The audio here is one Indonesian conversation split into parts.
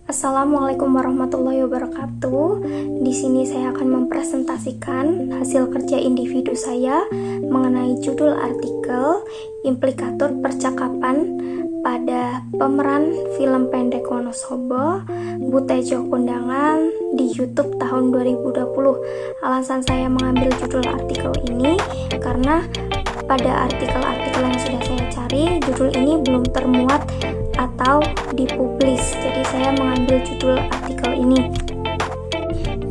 Assalamualaikum warahmatullahi wabarakatuh. Di sini saya akan mempresentasikan hasil kerja individu saya mengenai judul artikel implikator percakapan pada pemeran film pendek Wonosobo Butejo Kondangan di YouTube tahun 2020. Alasan saya mengambil judul artikel ini karena pada artikel-artikel yang sudah saya cari, judul ini belum termuat atau dipublis. Jadi saya mengambil judul artikel ini.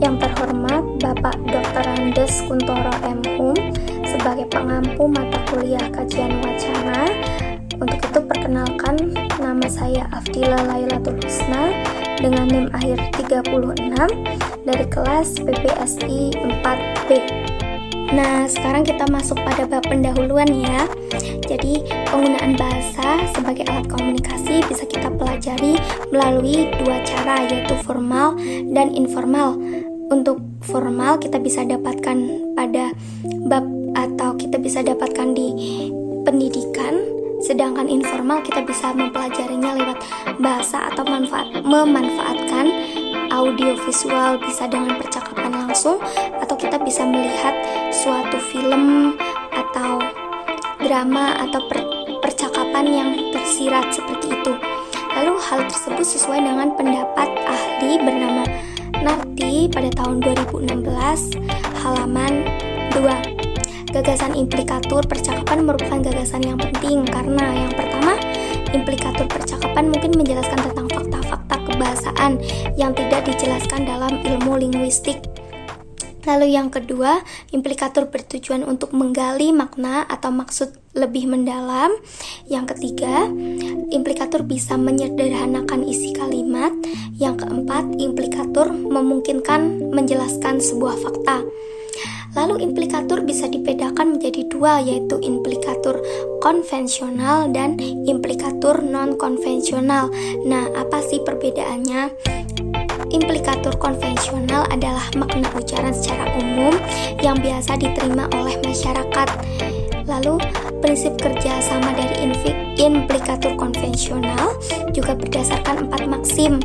Yang terhormat Bapak Dr. Andes Kuntoro M. Hum sebagai pengampu mata kuliah kajian wacana. Untuk itu perkenalkan, nama saya Afdila Lailatul Husna dengan NIM akhir 36 dari kelas PPSI 4B. Nah, sekarang kita masuk pada bab pendahuluan ya. Jadi, penggunaan bahasa sebagai alat komunikasi bisa kita pelajari melalui dua cara, yaitu formal dan informal. Untuk formal kita bisa dapatkan pada bab atau kita bisa dapatkan di pendidikan, sedangkan informal kita bisa mempelajarinya lewat bahasa atau memanfaatkan audio visual, bisa dengan percakapan langsung, atau kita bisa melihat suatu film atau drama atau percakapan yang tersirat seperti itu. Lalu hal tersebut sesuai dengan pendapat ahli bernama Narti pada tahun 2016 halaman 2. Gagasan implikatur percakapan merupakan gagasan yang penting karena yang pertama, implikatur percakapan mungkin menjelaskan tentang fakta-fakta kebahasaan yang tidak dijelaskan dalam ilmu linguistik. Lalu yang kedua, implikatur bertujuan untuk menggali makna atau maksud lebih mendalam. Yang ketiga, implikatur bisa menyederhanakan isi kalimat. Yang keempat, implikatur memungkinkan menjelaskan sebuah fakta. Lalu implikatur bisa dibedakan menjadi dua, yaitu implikatur konvensional dan implikatur non-konvensional. Nah, apa sih perbedaannya? Implikatur konvensional adalah makna ucapan secara umum yang biasa diterima oleh masyarakat. Lalu, prinsip kerja sama dari implikatur konvensional juga berdasarkan 4 maksim.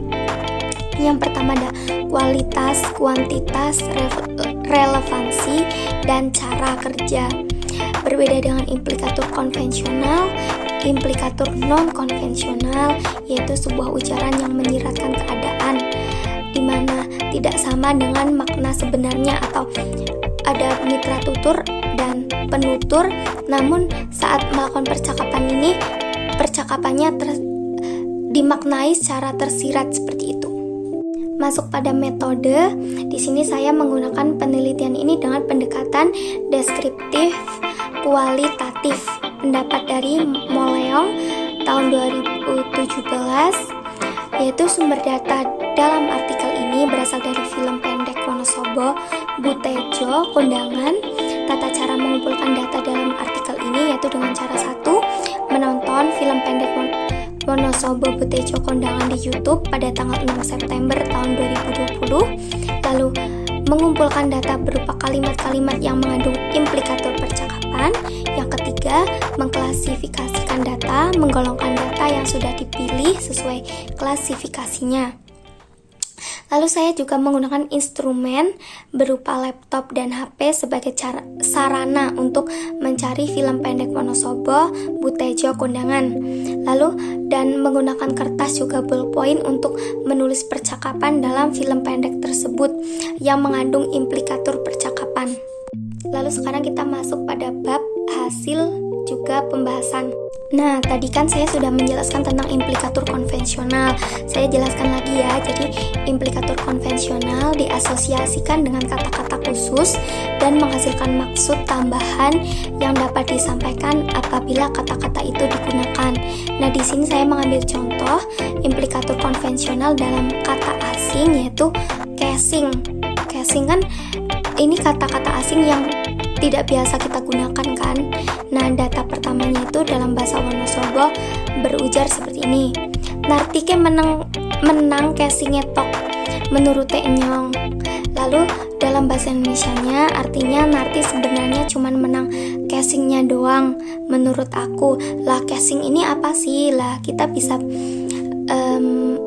Yang pertama ada kualitas, kuantitas, relevansi, dan cara kerja. Berbeda dengan implikatur konvensional, implikatur non-konvensional yaitu sebuah ucapan yang menyiratkan keadaan, di mana tidak sama dengan makna sebenarnya atau ada mitra tutur dan penutur, namun saat melakukan percakapan ini, percakapannya dimaknai secara tersirat seperti itu. Masuk pada metode, di sini saya menggunakan penelitian ini dengan pendekatan deskriptif kualitatif. Pendapat dari Moleong tahun 2017, yaitu sumber data dalam artikel ini berasal dari film pendek Wonosobo Butejo Kondangan. Tata cara mengumpulkan data dalam artikel ini yaitu dengan cara 1, menonton film pendek Wonosobo Butejo Kondangan di YouTube pada tanggal 6 September tahun 2020. Lalu mengumpulkan data berupa kalimat-kalimat yang mengandung implikatur percakapan. Yang ketiga, mengklasifikasikan data, menggolongkan data yang sudah dipilih sesuai klasifikasinya. Lalu saya juga menggunakan instrumen berupa laptop dan HP sebagai sarana untuk mencari film pendek Wonosobo Butejo Kondangan. Lalu dan menggunakan kertas juga ballpoint untuk menulis percakapan dalam film pendek tersebut yang mengandung implikatur percakapan. Lalu sekarang kita masuk pada bab hasil juga pembahasan. Nah, tadi kan saya sudah menjelaskan tentang implikatur konvensional. Saya jelaskan lagi ya. Jadi, implikatur konvensional diasosiasikan dengan kata-kata khusus dan menghasilkan maksud tambahan yang dapat disampaikan apabila kata-kata itu digunakan. Nah, di sini saya mengambil contoh implikatur konvensional dalam kata asing yaitu casing. Casing kan ini kata-kata asing yang tidak biasa kita gunakan kan. Nah, data pertamanya itu dalam bahasa Wonosobo berujar seperti ini. Nartike menang casingnya tok menurut Nyong. Lalu dalam bahasa Indonesianya artinya Narti sebenarnya cuma menang casingnya doang menurut aku. Lah casing ini apa sih? Lah kita bisa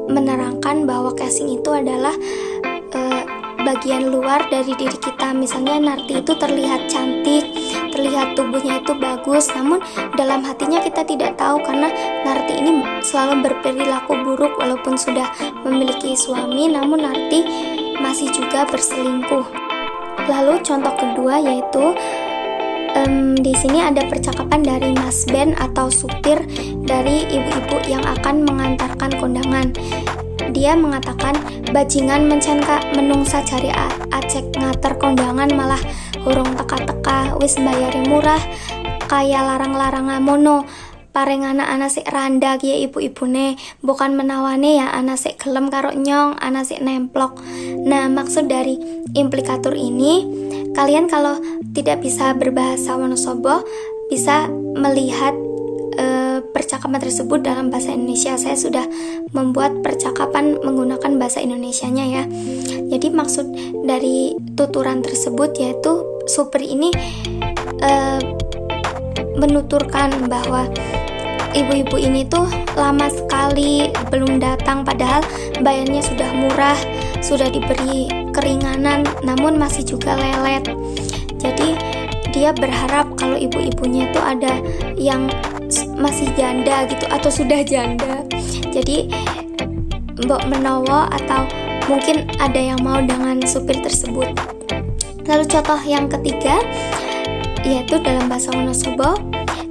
menerangkan mengatakan bahwa casing itu adalah bagian luar dari diri kita. Misalnya Narti itu terlihat cantik, terlihat tubuhnya itu bagus, namun dalam hatinya kita tidak tahu karena Narti ini selalu berperilaku buruk walaupun sudah memiliki suami, namun Narti masih juga berselingkuh. Lalu contoh kedua yaitu di sini ada percakapan dari Mas Ben atau supir dari ibu-ibu yang akan mengantarkan kondangan. Dia mengatakan, bajingan mencenka menungsa cari acek ngater kondangan malah hurung teka-teka wis bayari murah kaya larang-larang mono parengana ana sik randa ya ibu-ibune bukan menawane ya ana sik gelem karo nyong ana sik nemplok. Nah, maksud dari implikatur ini, kalian kalau tidak bisa berbahasa Wonosobo bisa melihat percakapan tersebut dalam bahasa Indonesia. Saya sudah membuat percakapan menggunakan bahasa Indonesianya ya. Jadi maksud dari tuturan tersebut yaitu supir ini menuturkan bahwa ibu-ibu ini tuh lama sekali belum datang, padahal bayarnya sudah murah, sudah diberi keringanan, namun masih juga lelet. Jadi dia berharap kalau ibu-ibunya itu ada yang masih janda gitu atau sudah janda. Jadi mbok menowo atau mungkin ada yang mau dengan supir tersebut. Lalu contoh yang ketiga yaitu dalam bahasa Wonosobo.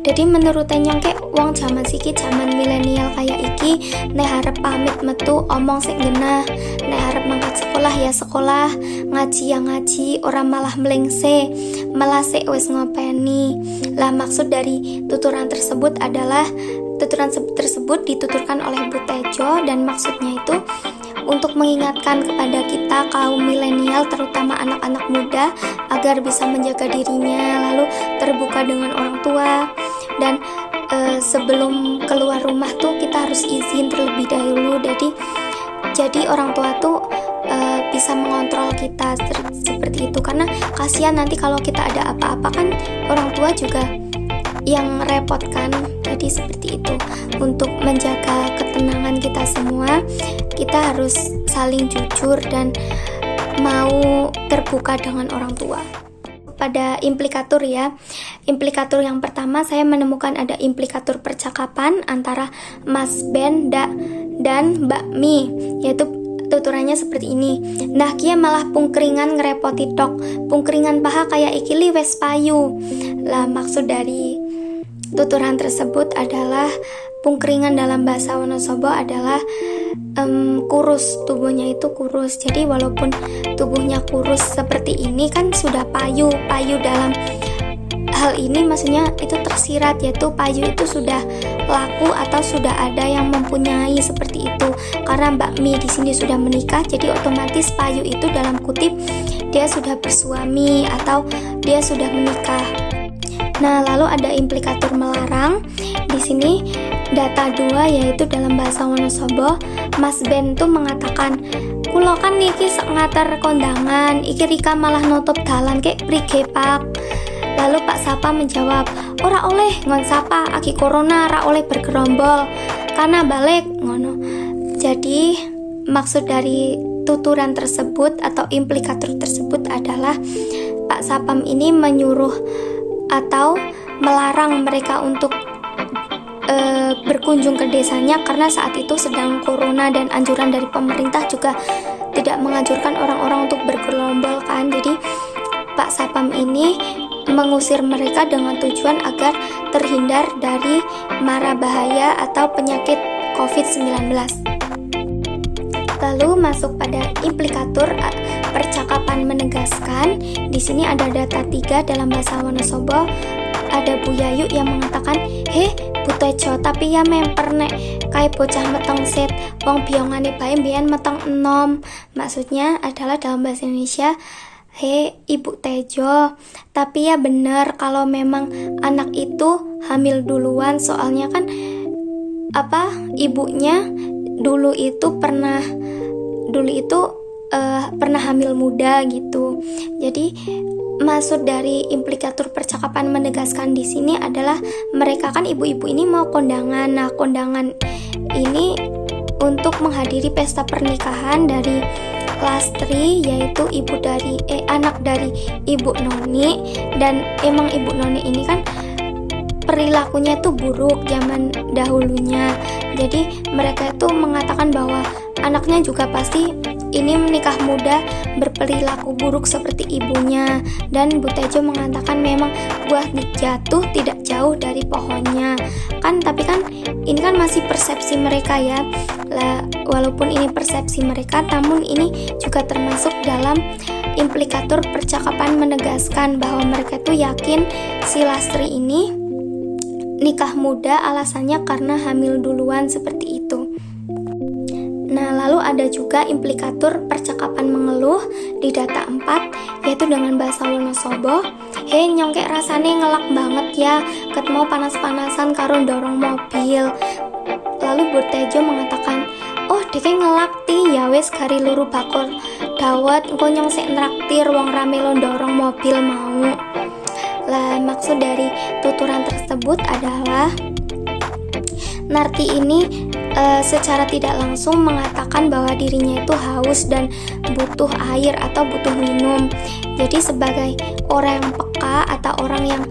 Jadi menurut nyongke wong zaman siki zaman milenial kayak iki nek harap pamit metu omong sik genah, nek harap mangkat sekolah ya sekolah, ngaji ya ngaji, ora malah melengse, malah sik wis ngopeni. Lah maksud dari tuturan tersebut adalah tuturan tersebut dituturkan oleh Bu Tejo dan maksudnya itu untuk mengingatkan kepada kita kaum milenial terutama anak-anak muda agar bisa menjaga dirinya, lalu terbuka dengan orang tua, dan sebelum keluar rumah tuh kita harus izin terlebih dahulu. Jadi orang tua tuh bisa mengontrol kita seperti itu, karena kasihan nanti kalau kita ada apa-apa kan orang tua juga yang repot kan. Jadi seperti itu, untuk menjaga ketenangan kita semua kita harus saling jujur dan mau terbuka dengan orang tua. Pada implikatur ya, implikatur yang pertama saya menemukan ada implikatur percakapan antara Mas Ben dan Mbak Mi, yaitu tuturannya seperti ini. Nah kia malah pungkringan ngerepoti tok, pungkringan paha kayak ikili wes payu. Lah maksud dari tuturan tersebut adalah pungkringan dalam bahasa Wonosobo adalah kurus, tubuhnya itu kurus. Jadi walaupun tubuhnya kurus seperti ini kan sudah payu dalam hal ini maksudnya itu tersirat, yaitu payu itu sudah laku atau sudah ada yang mempunyai seperti itu. Karena Mbak Mi di sini sudah menikah, jadi otomatis payu itu dalam kutip dia sudah bersuami atau dia sudah menikah. Nah, lalu ada implikatur melarang. Di sini data 2 yaitu dalam bahasa Wonosobo, Mas Ben tuh mengatakan, "Kulo kan niki sak ngater kondangan, iki Rika malah nutup dalan kek prige Pak." Lalu Pak Sapa menjawab, "Ora oleh ngon sapa, aki corona ra oleh bergerombol, karena balik ngono." Jadi maksud dari tuturan tersebut atau implikator tersebut adalah Pak Sapam ini menyuruh atau melarang mereka untuk berkunjung ke desanya karena saat itu sedang corona dan anjuran dari pemerintah juga tidak menganjurkan orang-orang untuk bergerombol kan. Jadi Pak Sapam ini mengusir mereka dengan tujuan agar terhindar dari mara bahaya atau penyakit COVID-19. Lalu masuk pada implikatur percakapan menegaskan. Di sini ada data 3 dalam bahasa Wonosobo. Ada Bu Yayu yang mengatakan, "He, Bu Tejo, tapi ya memper nek kayak bocah meteng set, wong biongane bae mbiyen meteng enom." Maksudnya adalah dalam bahasa Indonesia, "He, Ibu Tejo, tapi ya bener kalau memang anak itu hamil duluan, soalnya kan ibunya dulu itu pernah hamil muda gitu." Jadi maksud dari implikatur percakapan menegaskan di sini adalah mereka kan ibu-ibu ini mau kondangan. Nah, kondangan ini untuk menghadiri pesta pernikahan dari Lastri, yaitu anak dari Ibu Noni. Dan emang Ibu Noni ini kan perilakunya tuh buruk zaman dahulunya. Jadi mereka itu mengatakan bahwa anaknya juga pasti ini menikah muda berperilaku buruk seperti ibunya. Dan Bu Tejo mengatakan memang buah jatuh tidak jauh dari pohonnya kan, tapi kan ini kan masih persepsi mereka ya. Walaupun ini persepsi mereka, namun ini juga termasuk dalam implikator percakapan menegaskan bahwa mereka tuh yakin si Lastri ini nikah muda alasannya karena hamil duluan seperti itu. Nah, lalu ada juga implikator percakapan mengeluh di data 4, yaitu dengan bahasa Wonosobo. Hei nyongkek rasane ngelak banget ya, ket mau panas-panasan karo dorong mobil. Lalu Bu Tejo mengatakan, oh deke ngelak ti ya wes kari luru bakor dawet engko nyong sek nraktir wong rame lo dorong mobil mau. Lah maksud dari tuturan tersebut adalah Narti ini secara tidak langsung mengatakan bahwa dirinya itu haus dan butuh air atau butuh minum. Jadi sebagai orang yang peka atau orang yang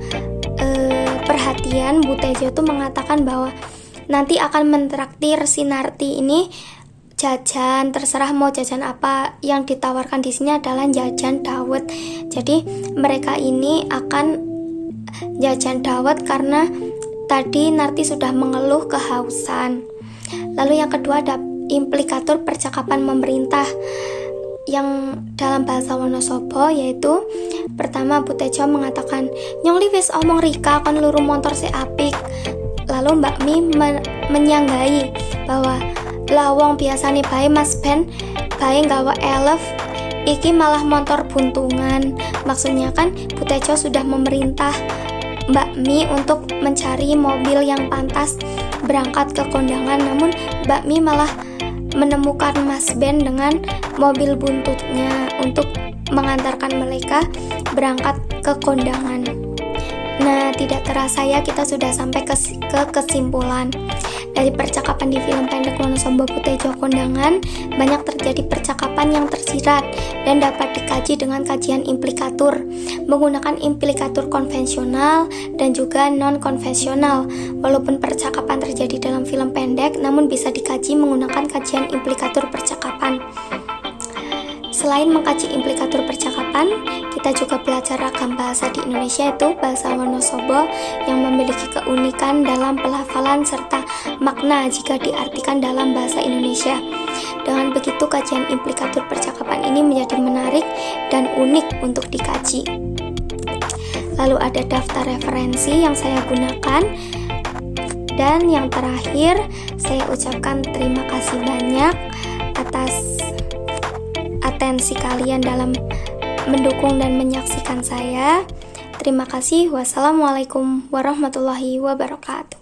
perhatian, Bu Tejo itu mengatakan bahwa nanti akan mentraktir si Narti ini jajan, terserah mau jajan apa. Yang ditawarkan di sini adalah jajan dawet. Jadi mereka ini akan jajan dawet karena tadi Narti sudah mengeluh kehausan. Lalu yang kedua ada implikator percakapan memerintah yang dalam bahasa Wonosobo, yaitu pertama Bu Tejo mengatakan, nyong li wis omong Rika kon luru motor se apik. Lalu Mbak Mi menyanggai bahwa lawong biasane bae Mas Ben bae nggawa elef, iki malah motor buntungan. Maksudnya kan Bu Tejo sudah memerintah Mbak Mi untuk mencari mobil yang pantas berangkat ke kondangan, namun Mbak Mi malah menemukan Mas Ben dengan mobil buntutnya untuk mengantarkan mereka berangkat ke kondangan. Nah, tidak terasa ya kita sudah sampai ke kesimpulan. Dari percakapan di film pendek Wonosobo Bu Tejo Kondangan, banyak terjadi percakapan yang tersirat dan dapat dikaji dengan kajian implikator, menggunakan implikator konvensional dan juga non-konvensional. Walaupun percakapan terjadi dalam film pendek, namun bisa dikaji menggunakan kajian implikator percakapan. Selain mengkaji implikator percakapan, kita juga belajar ragam bahasa di Indonesia, yaitu bahasa Wonosobo yang memiliki keunikan dalam pelafalan serta makna jika diartikan dalam bahasa Indonesia. Dengan begitu, kajian implikator percakapan ini menjadi menarik dan unik untuk dikaji. Lalu ada daftar referensi yang saya gunakan. Dan yang terakhir, saya ucapkan terima kasih banyak atas atensi kalian dalam mendukung dan menyaksikan saya. Terima kasih. Wassalamualaikum warahmatullahi wabarakatuh.